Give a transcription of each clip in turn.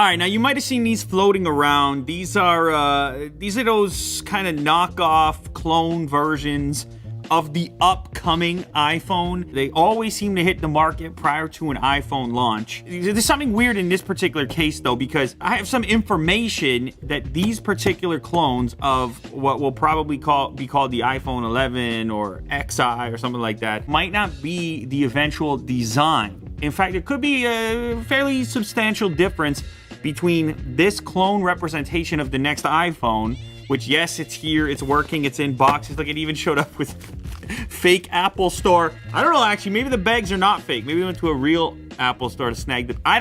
All right, now you might have seen these floating around. These are those kind of knockoff clone versions of the upcoming iPhone. They always seem to hit the market prior to an iPhone launch. There's something weird in this particular case though, because I have some information that these particular clones of what will probably be called the iPhone 11 or XI or something like that might not be the eventual design. In fact, it could be a fairly substantial difference between this clone representation of the next iPhone, which, yes, it's here, it's working, it's in boxes. Look, it even showed up with fake Apple Store. I don't know, actually, maybe the bags are not fake. Maybe we went to a real Apple Store to snag them. Why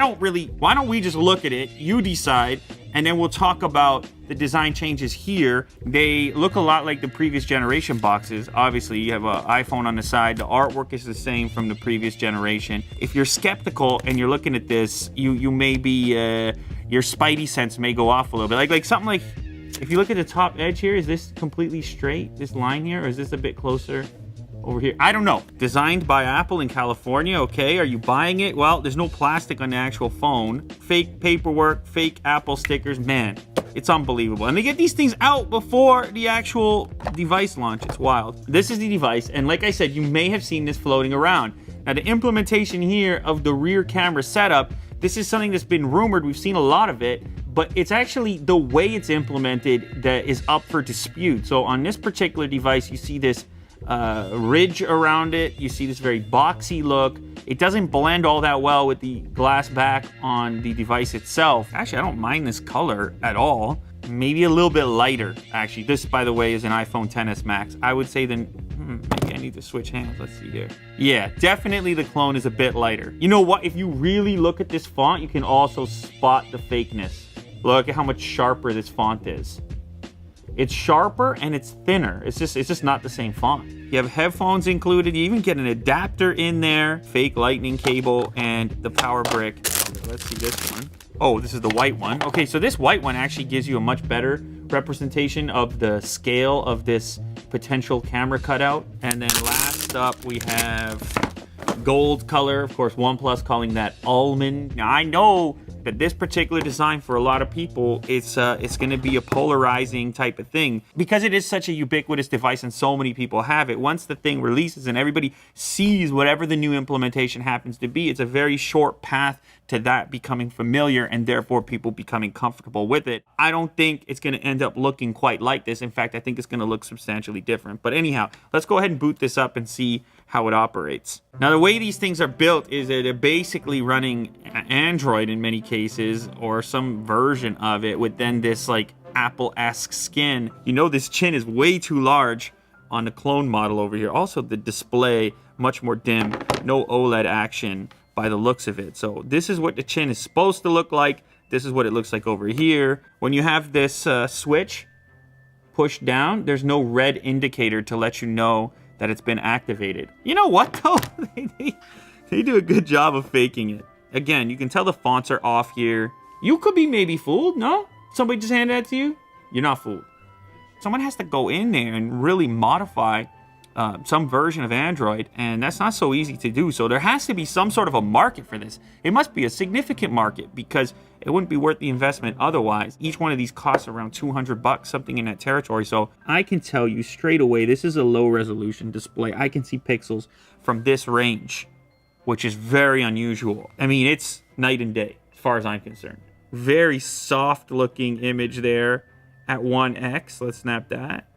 don't we just look at it, you decide, and then we'll talk about the design changes here. They look a lot like the previous generation boxes. Obviously, you have an iPhone on the side. The artwork is the same from the previous generation. If you're skeptical and you're looking at this, you may be, your spidey sense may go off a little bit. Like something like, if you look at the top edge here, is this completely straight, this line here, or is this a bit closer over here? I don't know. Designed by Apple in California, okay. Are you buying it? Well, there's no plastic on the actual phone. Fake paperwork, fake Apple stickers. Man, it's unbelievable. And they get these things out before the actual device launch. It's wild. This is the device, and like I said, you may have seen this floating around. Now, the implementation here of the rear camera setup, this is something that's been rumored. We've seen a lot of it, but it's actually the way it's implemented that is up for dispute. So on this particular device, you see this ridge around it. You see this very boxy look. It doesn't blend all that well with the glass back on the device itself. Actually, I don't mind this color at all. Maybe a little bit lighter, actually. This, by the way, is an iPhone XS Max. I would say then, maybe I need to switch hands. Let's see here. Yeah, definitely the clone is a bit lighter. You know what? If you really look at this font, you can also spot the fakeness. Look at how much sharper this font is. It's sharper and it's thinner. It's just not the same font. You have headphones included. You even get an adapter in there, fake lightning cable, and the power brick. Let's see this one. Oh, this is the white one. Okay, so this white one actually gives you a much better representation of the scale of this potential camera cutout. And then last up, we have gold color. Of course, OnePlus calling that almond. Now, I know that this particular design for a lot of people, it's going to be a polarizing type of thing because it is such a ubiquitous device and so many people have it. Once the thing releases and everybody sees whatever the new implementation happens to be, it's a very short path to that becoming familiar and therefore people becoming comfortable with it. I don't think it's going to end up looking quite like this. In fact, I think it's going to look substantially different. But anyhow, let's go ahead and boot this up and see how it operates. Now, the way these things are built is that they're basically running Android in many cases, or some version of it with then this like Apple-esque skin. You know, this chin is way too large on the clone model over here. Also, the display, much more dim, no OLED action by the looks of it. So this is what the chin is supposed to look like. This is what it looks like over here. When you have this switch pushed down, there's no red indicator to let you know that it's been activated. You know what though? They do a good job of faking it. Again, you can tell the fonts are off here. You could be maybe fooled, no? Somebody just handed that to you? You're not fooled. Someone has to go in there and really modify some version of Android, and that's not so easy to do. So there has to be some sort of a market for this. It must be a significant market because it wouldn't be worth the investment otherwise. Each one of these costs around $200, something in that territory. So I can tell you straight away, this is a low resolution display. I can see pixels from this range, which is very unusual. I mean, it's night and day as far as I'm concerned. Very soft looking image there at 1x. Let's snap that.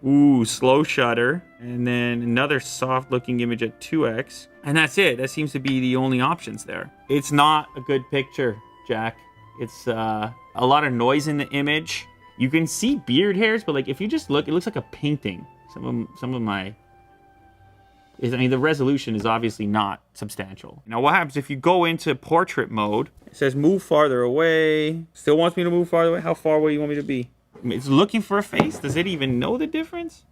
Ooh, slow shutter. And then another soft looking image at 2x. And that's it. That seems to be the only options there. It's not a good picture, Jack. It's a lot of noise in the image. You can see beard hairs, but like if you just look, it looks like a painting. Some of my... I mean, the resolution is obviously not substantial. Now, what happens if you go into portrait mode? It says move farther away. Still wants me to move farther away? How far away do you want me to be? I mean, it's looking for a face. Does it even know the difference?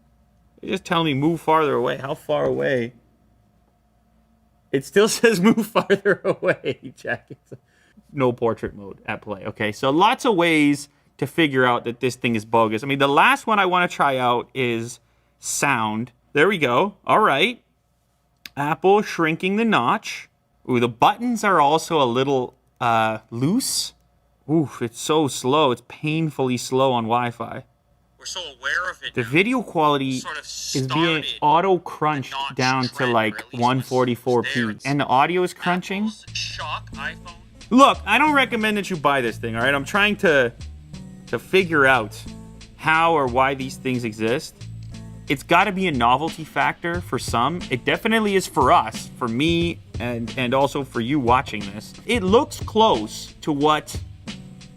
It's just telling me move farther away. How far away? It still says move farther away, Jack. It's no portrait mode at play. Okay, so lots of ways to figure out that this thing is bogus. I mean, the last one I want to try out is sound. There we go. All right. Apple shrinking the notch. Ooh, the buttons are also a little loose. Oof, it's so slow. It's painfully slow on Wi-Fi. We're so aware of it. The video quality sort of is being auto-crunched down to like 144p. And the audio is crunching. Shock iPhone. Look, I don't recommend that you buy this thing, all right? I'm trying to figure out how or why these things exist. It's got to be a novelty factor for some. It definitely is for us, for me, and also for you watching this. It looks close to what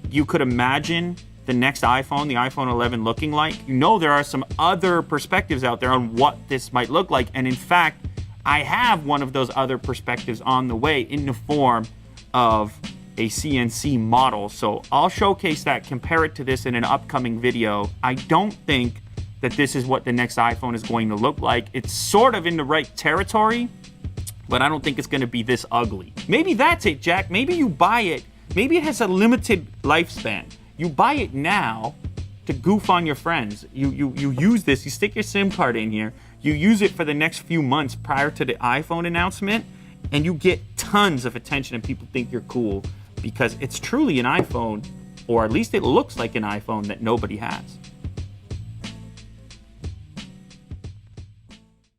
you could imagine the next iPhone, the iPhone 11, looking like. You know, there are some other perspectives out there on what this might look like. And in fact, I have one of those other perspectives on the way in the form of a CNC model. So I'll showcase that, compare it to this in an upcoming video. I don't think that this is what the next iPhone is going to look like. It's sort of in the right territory, but I don't think it's going to be this ugly. Maybe that's it, Jack. Maybe you buy it. Maybe it has a limited lifespan. You buy it now to goof on your friends. You use this, you stick your SIM card in here, you use it for the next few months prior to the iPhone announcement, and you get tons of attention and people think you're cool because it's truly an iPhone, or at least it looks like an iPhone that nobody has.